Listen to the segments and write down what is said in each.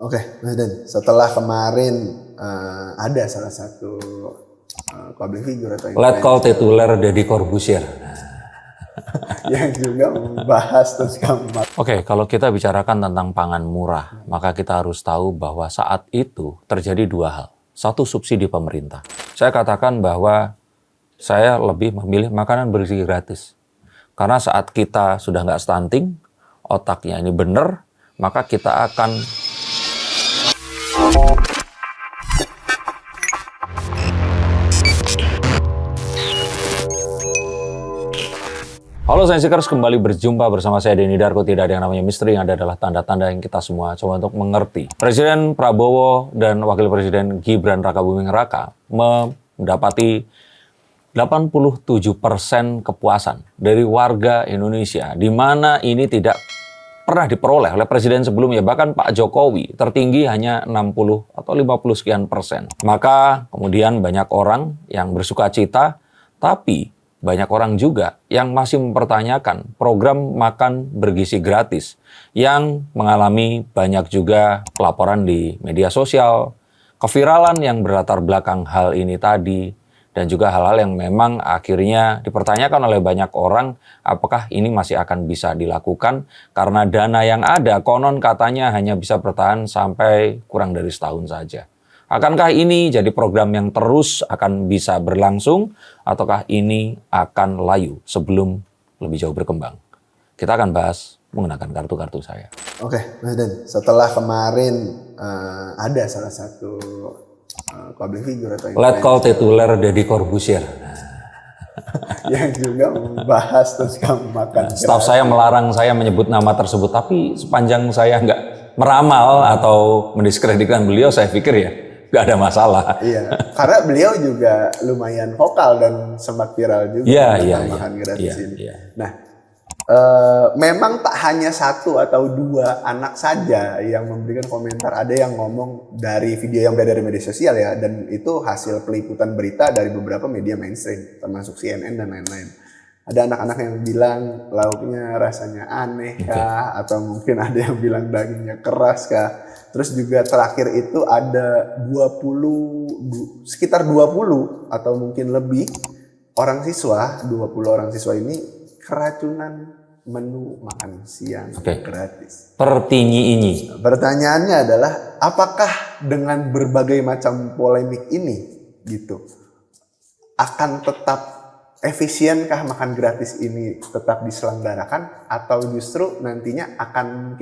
Oke, Mas Den, setelah kemarin ada salah satu public figure atau Let call influencer tituler Deddy Corbuzier. yang juga membahas tentang Oke, kalau kita bicarakan tentang pangan murah, maka kita harus tahu bahwa saat itu terjadi dua hal. Satu, subsidi pemerintah. Saya katakan bahwa saya lebih memilih makanan bergizi gratis. Karena saat kita sudah nggak stunting, otaknya ini benar, maka kita akan Halo Sainsikers, kembali berjumpa bersama saya Denny Darko. Tidak ada yang namanya misteri, yang ada adalah tanda-tanda yang kita semua coba untuk mengerti. Presiden Prabowo dan Wakil Presiden Gibran Rakabuming Raka mendapati 87% kepuasan dari warga Indonesia, di mana ini tidak pernah diperoleh oleh presiden sebelumnya. Bahkan Pak Jokowi tertinggi hanya 60 atau 50 sekian persen. Maka kemudian banyak orang yang bersuka cita, tapi banyak orang juga yang masih mempertanyakan program makan bergizi gratis yang mengalami banyak juga laporan di media sosial, keviralan yang berlatar belakang hal ini tadi, dan juga hal-hal yang memang akhirnya dipertanyakan oleh banyak orang apakah ini masih akan bisa dilakukan karena dana yang ada konon katanya hanya bisa bertahan sampai kurang dari setahun saja. Akankah ini jadi program yang terus akan bisa berlangsung ataukah ini akan layu sebelum lebih jauh berkembang? Kita akan bahas menggunakan kartu-kartu saya. Oke, Mas Den, setelah kemarin ada salah satu public figure atau Let call tituler Deddy Corbuzier. yang juga membahas tentang makan Staf saya melarang saya menyebut nama tersebut, tapi sepanjang saya nggak meramal atau mendiskreditkan beliau, saya pikir ya nggak ada masalah. Iya, karena beliau juga lumayan vokal dan sempat viral juga tentang makan gratis ini. Nah, memang tak hanya satu atau dua anak saja yang memberikan komentar. Ada yang ngomong dari video yang beredar dari media sosial ya, dan itu hasil peliputan berita dari beberapa media mainstream, termasuk CNN dan lain-lain. Ada anak-anak yang bilang lauknya rasanya aneh kah, atau mungkin ada yang bilang dagingnya keras kah. Terus juga terakhir itu ada sekitar 20 atau mungkin lebih 20 orang siswa ini keracunan menu makan siang gratis. Pertinyi. Pertanyaannya adalah apakah dengan berbagai macam polemik ini gitu akan tetap efisienkah makan gratis ini tetap diselenggarakan atau justru nantinya akan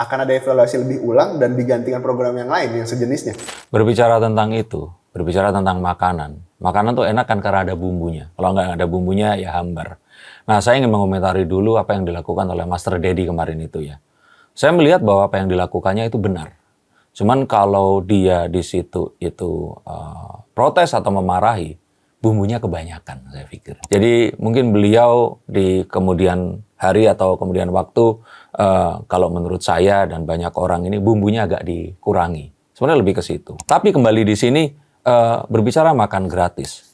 ada evaluasi lebih ulang dan digantikan program yang lain yang sejenisnya. Berbicara tentang itu, berbicara tentang makanan. Makanan tuh enak kan karena ada bumbunya. Kalau nggak ada bumbunya ya hambar. Nah, saya ingin mengomentari dulu apa yang dilakukan oleh Master Deddy kemarin itu ya. Saya melihat bahwa apa yang dilakukannya itu benar. Cuman kalau dia di situ itu protes atau memarahi, bumbunya kebanyakan saya pikir. Jadi mungkin beliau di kemudian hari atau kemudian waktu kalau menurut saya dan banyak orang ini bumbunya agak dikurangi. Sebenarnya lebih ke situ. Tapi kembali di sini berbicara makan gratis.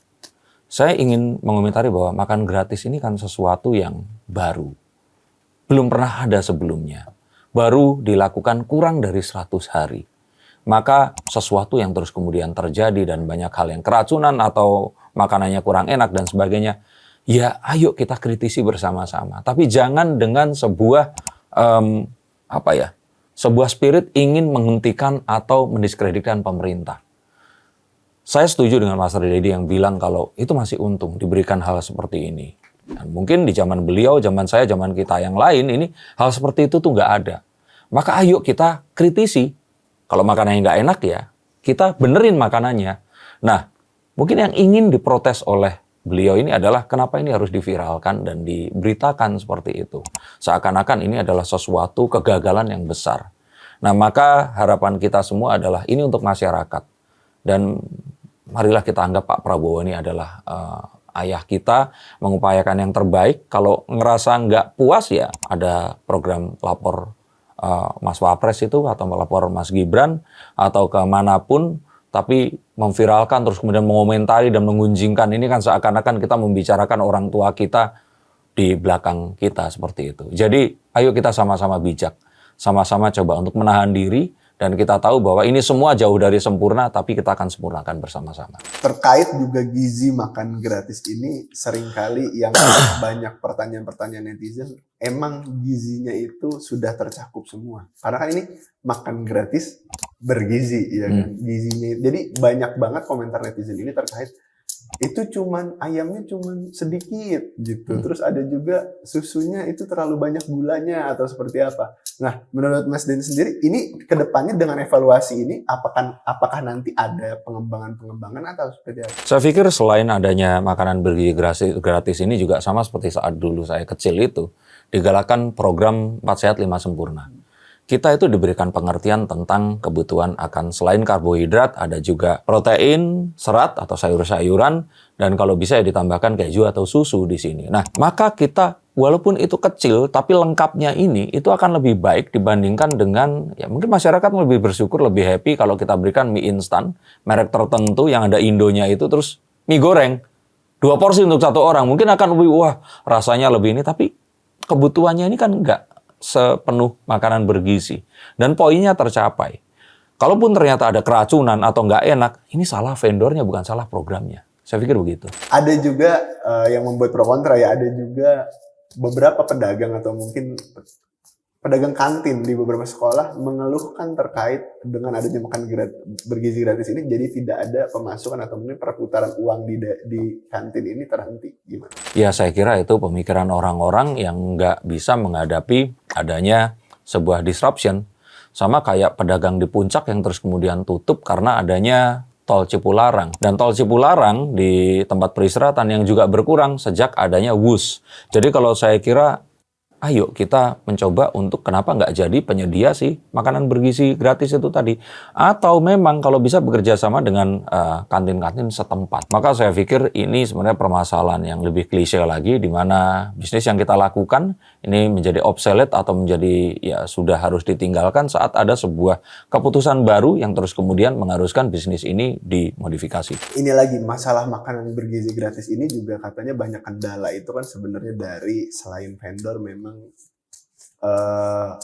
Saya ingin mengomentari bahwa makan gratis ini kan sesuatu yang baru. Belum pernah ada sebelumnya. Baru dilakukan kurang dari 100 hari. Maka sesuatu yang terus kemudian terjadi dan banyak hal yang keracunan atau makanannya kurang enak dan sebagainya. Ya ayo kita kritisi bersama-sama. Tapi jangan dengan sebuah sebuah spirit ingin menghentikan atau mendiskreditkan pemerintah. Saya setuju dengan Master Deddy yang bilang kalau itu masih untung diberikan hal seperti ini. Dan mungkin di zaman beliau, zaman saya, zaman kita yang lain ini hal seperti itu tuh nggak ada. Maka ayo kita kritisi. Kalau makanannya nggak enak ya kita benerin makanannya. Nah mungkin yang ingin diprotes oleh beliau ini adalah kenapa ini harus diviralkan dan diberitakan seperti itu. Seakan-akan ini adalah sesuatu kegagalan yang besar. Nah maka harapan kita semua adalah ini untuk masyarakat. Dan marilah kita anggap Pak Prabowo ini adalah ayah kita, mengupayakan yang terbaik. Kalau ngerasa nggak puas ya ada program lapor Mas Wapres itu atau melapor Mas Gibran atau kemanapun. Tapi memviralkan terus kemudian mengomentari dan mengunjingkan ini kan seakan-akan kita membicarakan orang tua kita di belakang kita seperti itu. Jadi ayo kita sama-sama bijak, sama-sama coba untuk menahan diri Dan kita tahu bahwa ini semua jauh dari sempurna, tapi kita akan sempurnakan bersama-sama. Terkait juga gizi makan gratis ini, seringkali yang banyak pertanyaan-pertanyaan netizen, emang gizinya itu sudah tercakup semua? Karena kan ini makan gratis bergizi, ya kan? Gizinya. Jadi banyak banget komentar netizen ini terkait itu ayamnya cuman sedikit gitu. Terus ada juga susunya itu terlalu banyak gulanya atau seperti apa. Nah, menurut Mas Denny sendiri, ini kedepannya dengan evaluasi ini, apakah nanti ada pengembangan atau seperti apa? Saya pikir selain adanya makanan bergizi gratis ini juga sama seperti saat dulu saya kecil itu, digalakkan program 4 Sehat 5 Sempurna. Kita itu diberikan pengertian tentang kebutuhan akan selain karbohidrat, ada juga protein, serat atau sayur-sayuran, dan kalau bisa ya ditambahkan keju atau susu di sini. Nah, maka kita walaupun itu kecil, tapi lengkapnya ini itu akan lebih baik dibandingkan dengan, ya mungkin masyarakat lebih bersyukur, lebih happy kalau kita berikan mie instan, merek tertentu yang ada Indonya itu, terus mie goreng, 2 porsi untuk 1 orang, mungkin akan lebih, wah rasanya lebih ini, tapi kebutuhannya ini kan enggak sepenuh makanan bergizi. Dan poinnya tercapai. Kalaupun ternyata ada keracunan atau nggak enak, ini salah vendornya, bukan salah programnya. Saya pikir begitu. Ada juga yang membuat pro kontra ya, ada juga beberapa pedagang atau mungkin pedagang kantin di beberapa sekolah mengeluhkan terkait dengan adanya makan bergizi gratis ini, jadi tidak ada pemasukan atau mungkin perputaran uang di kantin ini terhenti. Gimana? Ya, saya kira itu pemikiran orang-orang yang nggak bisa menghadapi adanya sebuah disruption. Sama kayak pedagang di puncak yang terus kemudian tutup karena adanya tol Cipularang. Dan tol Cipularang di tempat peristirahatan yang juga berkurang sejak adanya WUS. Jadi kalau saya kira, ayo kita mencoba untuk kenapa nggak jadi penyedia sih makanan bergizi gratis itu tadi. Atau memang kalau bisa bekerja sama dengan kantin-kantin setempat. Maka saya pikir ini sebenarnya permasalahan yang lebih klise lagi, di mana bisnis yang kita lakukan ini menjadi obsolete atau menjadi ya sudah harus ditinggalkan saat ada sebuah keputusan baru yang terus kemudian mengharuskan bisnis ini dimodifikasi. Ini lagi masalah makanan bergizi gratis ini juga katanya banyak kendala itu kan sebenarnya dari selain vendor memang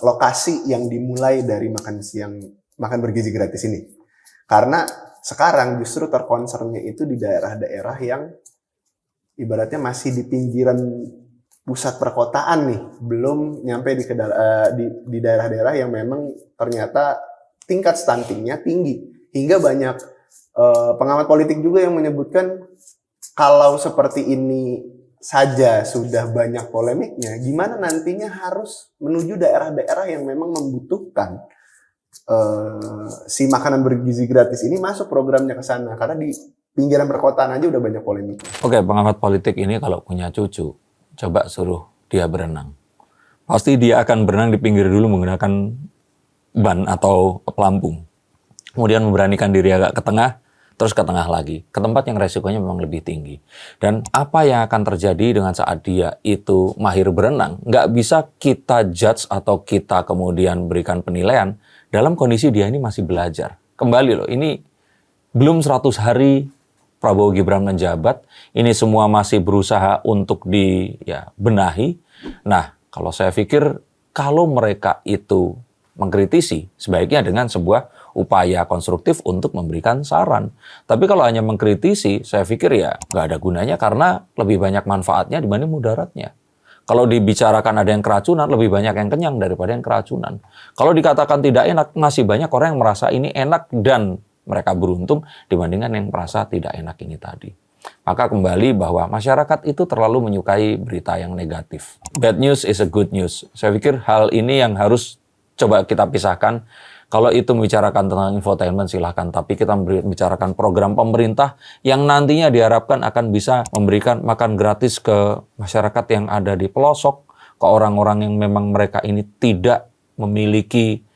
lokasi yang dimulai dari makan bergizi gratis ini. Karena sekarang justru terkonsernya itu di daerah-daerah yang ibaratnya masih di pinggiran pusat perkotaan nih, belum nyampe di daerah-daerah yang memang ternyata tingkat stuntingnya tinggi. Hingga banyak pengamat politik juga yang menyebutkan kalau seperti ini saja sudah banyak polemiknya, gimana nantinya harus menuju daerah-daerah yang memang membutuhkan si makanan bergizi gratis ini masuk programnya ke sana, karena di pinggiran perkotaan aja udah banyak polemik. Oke, pengamat politik ini kalau punya cucu, coba suruh dia berenang. Pasti dia akan berenang di pinggir dulu menggunakan ban atau pelampung. Kemudian memberanikan diri agak ke tengah, terus ke tengah lagi, ke tempat yang resikonya memang lebih tinggi. Dan apa yang akan terjadi dengan saat dia itu mahir berenang, nggak bisa kita judge atau kita kemudian berikan penilaian dalam kondisi dia ini masih belajar. Kembali loh, ini belum 100 hari Prabowo Gibran menjabat, ini semua masih berusaha untuk dibenahi. Nah, kalau saya pikir kalau mereka itu mengkritisi, sebaiknya dengan sebuah upaya konstruktif untuk memberikan saran. Tapi kalau hanya mengkritisi, saya pikir ya nggak ada gunanya karena lebih banyak manfaatnya dibanding mudaratnya. Kalau dibicarakan ada yang keracunan, lebih banyak yang kenyang daripada yang keracunan. Kalau dikatakan tidak enak, masih banyak orang yang merasa ini enak dan mereka beruntung dibandingkan yang merasa tidak enak ini tadi. Maka kembali bahwa masyarakat itu terlalu menyukai berita yang negatif. Bad news is a good news. Saya pikir hal ini yang harus coba kita pisahkan. Kalau itu membicarakan tentang infotainment silahkan, tapi kita membicarakan program pemerintah yang nantinya diharapkan akan bisa memberikan makan gratis ke masyarakat yang ada di pelosok, ke orang-orang yang memang mereka ini tidak memiliki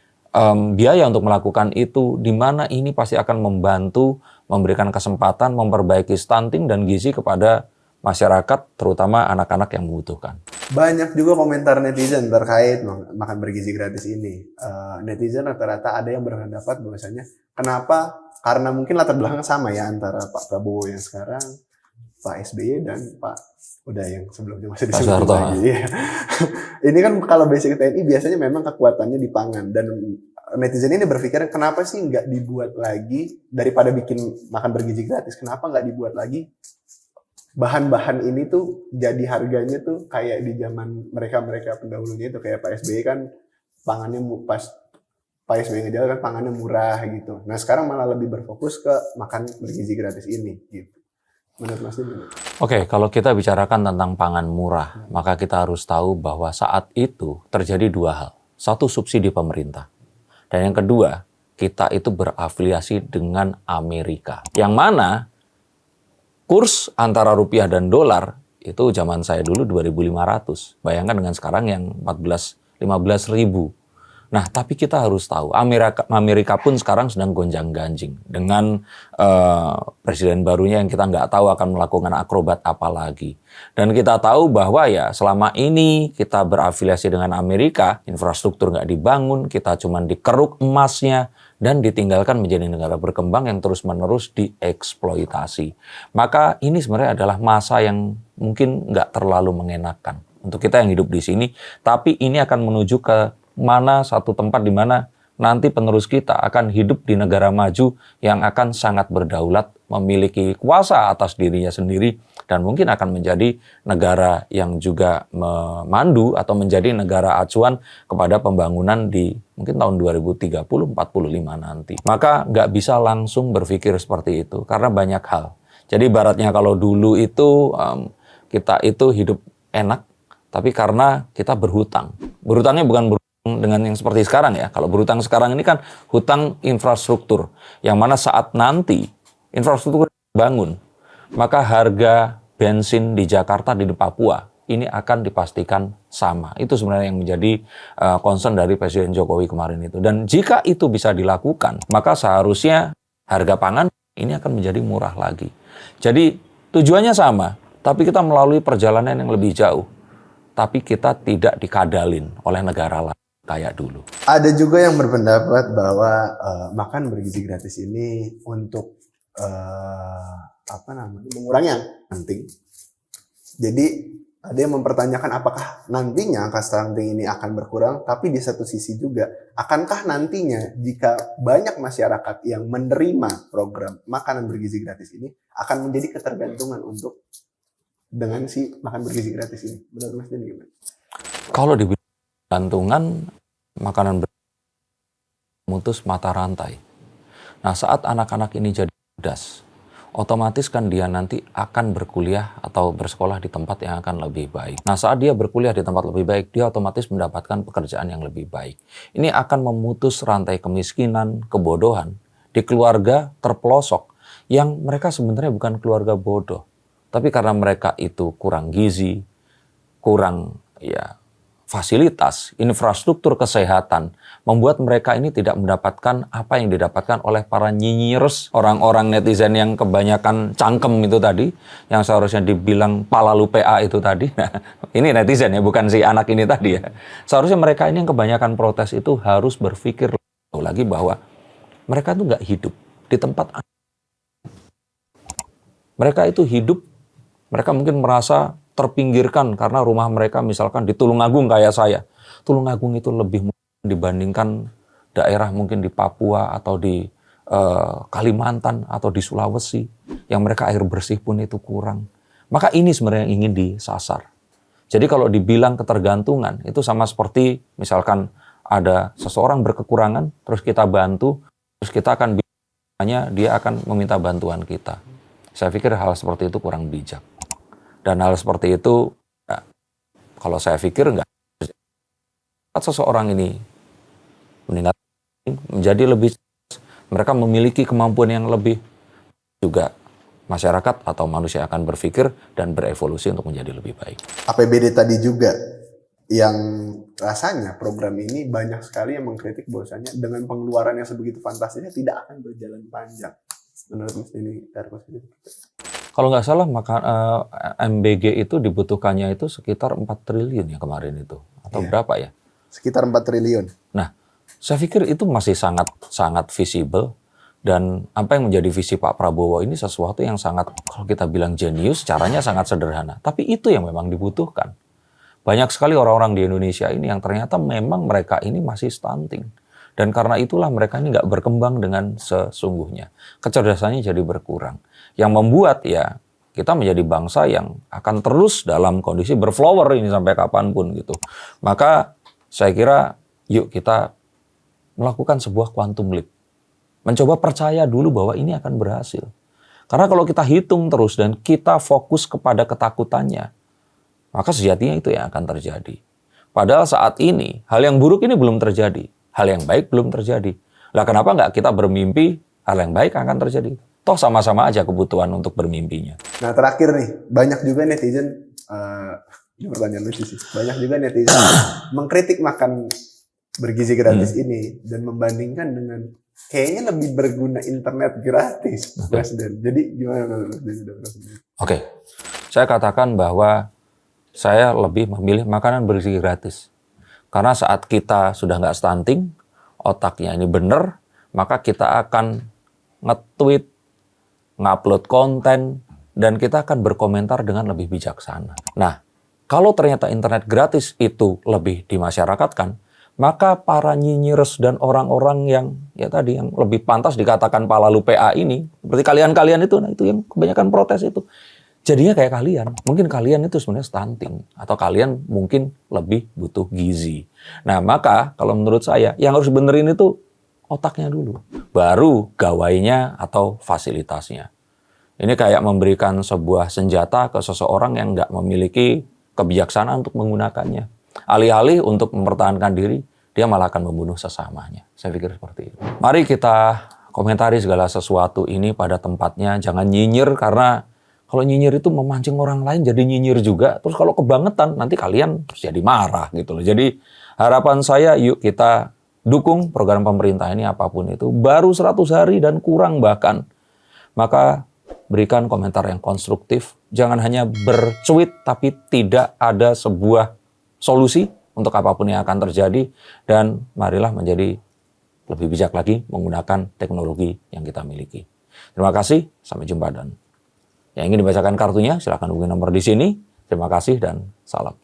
biaya untuk melakukan itu, di mana ini pasti akan membantu memberikan kesempatan memperbaiki stunting dan gizi kepada masyarakat, terutama anak-anak yang membutuhkan. Banyak juga komentar netizen terkait makan bergizi gratis ini. Netizen rata-rata ada yang berpendapat bahwasanya kenapa? Karena mungkin latar belakang sama ya antara Pak Prabowo yang sekarang, Pak SBY dan Pak yang sebelumnya masih disebut lagi. Ini kan kalau basic TNI biasanya memang kekuatannya di pangan dan netizen ini berpikir kenapa sih nggak dibuat lagi daripada bikin makan bergizi gratis, kenapa nggak dibuat lagi bahan-bahan ini tuh jadi harganya tuh kayak di zaman mereka pendahulunya itu kayak Pak SBY kan pangannya pas Pak SBY ngejalan kan pangannya murah gitu. Nah sekarang malah lebih berfokus ke makan bergizi gratis ini gitu. Menurut Mas Din? Oke, kalau kita bicarakan tentang pangan murah, maka kita harus tahu bahwa saat itu terjadi dua hal. Satu, subsidi pemerintah. Dan yang kedua, kita itu berafiliasi dengan Amerika. Yang mana kurs antara rupiah dan dolar itu zaman saya dulu 2.500. Bayangkan dengan sekarang yang 14-15 ribu. Nah, tapi kita harus tahu, Amerika pun sekarang sedang gonjang-ganjing dengan presiden barunya yang kita nggak tahu akan melakukan akrobat apa lagi. Dan kita tahu bahwa ya selama ini kita berafiliasi dengan Amerika, infrastruktur nggak dibangun, kita cuma dikeruk emasnya, dan ditinggalkan menjadi negara berkembang yang terus-menerus dieksploitasi. Maka ini sebenarnya adalah masa yang mungkin nggak terlalu mengenakan untuk kita yang hidup di sini, tapi ini akan menuju ke mana satu tempat di mana nanti penerus kita akan hidup di negara maju yang akan sangat berdaulat, memiliki kuasa atas dirinya sendiri, dan mungkin akan menjadi negara yang juga memandu atau menjadi negara acuan kepada pembangunan di mungkin tahun 2030-45 nanti. Maka nggak bisa langsung berpikir seperti itu, karena banyak hal. Jadi ibaratnya kalau dulu itu kita itu hidup enak, tapi karena kita berhutang. Berhutangnya bukan dengan yang seperti sekarang ya. Kalau berhutang sekarang ini kan hutang infrastruktur, yang mana saat nanti infrastruktur dibangun, maka harga bensin di Jakarta, di Papua, ini akan dipastikan sama. Itu sebenarnya yang menjadi concern dari Presiden Jokowi kemarin itu. Dan jika itu bisa dilakukan, maka seharusnya harga pangan ini akan menjadi murah lagi. Jadi tujuannya sama, tapi kita melalui perjalanan yang lebih jauh. Tapi kita tidak dikadalin oleh negara lain kayak dulu. Ada juga yang berpendapat bahwa makan bergizi gratis ini untuk mengurangi yang stunting. Jadi ada yang mempertanyakan apakah nantinya angka stunting ini akan berkurang, tapi di satu sisi juga akankah nantinya jika banyak masyarakat yang menerima program makanan bergizi gratis ini akan menjadi ketergantungan untuk dengan si makan bergizi gratis ini. Menurut Mas Din gimana? Kalau dibilang gantungan, makanan memutus mata rantai. Nah, saat anak-anak ini jadi cerdas, otomatis kan dia nanti akan berkuliah atau bersekolah di tempat yang akan lebih baik. Nah, saat dia berkuliah di tempat lebih baik, dia otomatis mendapatkan pekerjaan yang lebih baik. Ini akan memutus rantai kemiskinan, kebodohan di keluarga terpelosok yang mereka sebenarnya bukan keluarga bodoh. Tapi karena mereka itu kurang gizi, kurang fasilitas, infrastruktur kesehatan, membuat mereka ini tidak mendapatkan apa yang didapatkan oleh para nyinyirus, orang-orang netizen yang kebanyakan cangkem itu tadi, yang seharusnya dibilang palalu PA itu tadi. Nah, ini netizen ya, bukan si anak ini tadi ya. Seharusnya mereka ini yang kebanyakan protes itu harus berpikir lagi bahwa mereka itu nggak hidup di tempat. Mereka itu hidup, mereka mungkin merasa terpinggirkan karena rumah mereka misalkan di Tulungagung kayak saya. Tulungagung itu lebih dibandingkan daerah mungkin di Papua atau di Kalimantan atau di Sulawesi yang mereka air bersih pun itu kurang. Maka ini sebenarnya yang ingin disasar. Jadi kalau dibilang ketergantungan itu sama seperti misalkan ada seseorang berkekurangan terus kita bantu, terus kita akan dia akan meminta bantuan kita. Saya pikir hal seperti itu kurang bijak. Dan hal seperti itu, kalau saya pikir enggak. Seseorang ini meninggal menjadi lebih, mereka memiliki kemampuan yang lebih, juga masyarakat atau manusia akan berpikir dan berevolusi untuk menjadi lebih baik. APBD tadi juga yang rasanya program ini banyak sekali yang mengkritik bahwasanya dengan pengeluaran yang sebegitu fantastisnya tidak akan berjalan panjang. Menurut Mas ini kalau nggak salah maka MBG itu dibutuhkannya itu sekitar 4 triliun ya kemarin itu atau berapa ya? Sekitar 4 triliun. Nah, saya pikir itu masih sangat visible dan apa yang menjadi visi Pak Prabowo ini sesuatu yang sangat kalau kita bilang jenius, caranya sangat sederhana. Tapi itu yang memang dibutuhkan. Banyak sekali orang-orang di Indonesia ini yang ternyata memang mereka ini masih stunting. Dan karena itulah mereka ini nggak berkembang dengan sesungguhnya. Kecerdasannya jadi berkurang. Yang membuat ya kita menjadi bangsa yang akan terus dalam kondisi berflower ini sampai kapanpun gitu. Maka saya kira yuk kita melakukan sebuah quantum leap. Mencoba percaya dulu bahwa ini akan berhasil. Karena kalau kita hitung terus dan kita fokus kepada ketakutannya, maka sejatinya itu yang akan terjadi. Padahal saat ini, hal yang buruk ini belum terjadi. Hal yang baik belum terjadi. Lah kenapa nggak kita bermimpi hal yang baik akan terjadi? Toh sama-sama aja kebutuhan untuk bermimpinya. Nah terakhir nih, banyak juga netizen, ini pertanyaan lucu sih, banyak juga netizen mengkritik makan bergizi gratis ini dan membandingkan dengan kayaknya lebih berguna internet gratis, Presiden. Jadi gimana Presiden? Oke, saya katakan bahwa saya lebih memilih makanan bergizi gratis. Karena saat kita sudah nggak stunting, otaknya ini benar, maka kita akan nge-tweet, ngupload konten, dan kita akan berkomentar dengan lebih bijaksana. Nah, kalau ternyata internet gratis itu lebih dimasyarakatkan, maka para nyinyirers dan orang-orang yang ya tadi yang lebih pantas dikatakan palalu PA ini, seperti kalian-kalian itu, nah itu yang kebanyakan protes itu. Jadinya kayak kalian, mungkin kalian itu sebenarnya stunting, atau kalian mungkin lebih butuh gizi. Nah, maka kalau menurut saya, yang harus benerin itu otaknya dulu, baru gawainya atau fasilitasnya. Ini kayak memberikan sebuah senjata ke seseorang yang nggak memiliki kebijaksanaan untuk menggunakannya. Alih-alih untuk mempertahankan diri, dia malah akan membunuh sesamanya. Saya pikir seperti itu. Mari kita komentari segala sesuatu ini pada tempatnya, jangan nyinyir karena kalau nyinyir itu memancing orang lain jadi nyinyir juga. Terus kalau kebangetan nanti kalian terus jadi marah gitu loh. Jadi harapan saya yuk kita dukung program pemerintah ini apapun itu. Baru 100 hari dan kurang bahkan. Maka berikan komentar yang konstruktif. Jangan hanya bercuit tapi tidak ada sebuah solusi untuk apapun yang akan terjadi. Dan marilah menjadi lebih bijak lagi menggunakan teknologi yang kita miliki. Terima kasih. Sampai jumpa dan yang ingin dibacakan kartunya, silakan hubungi nomor di sini. Terima kasih dan salam.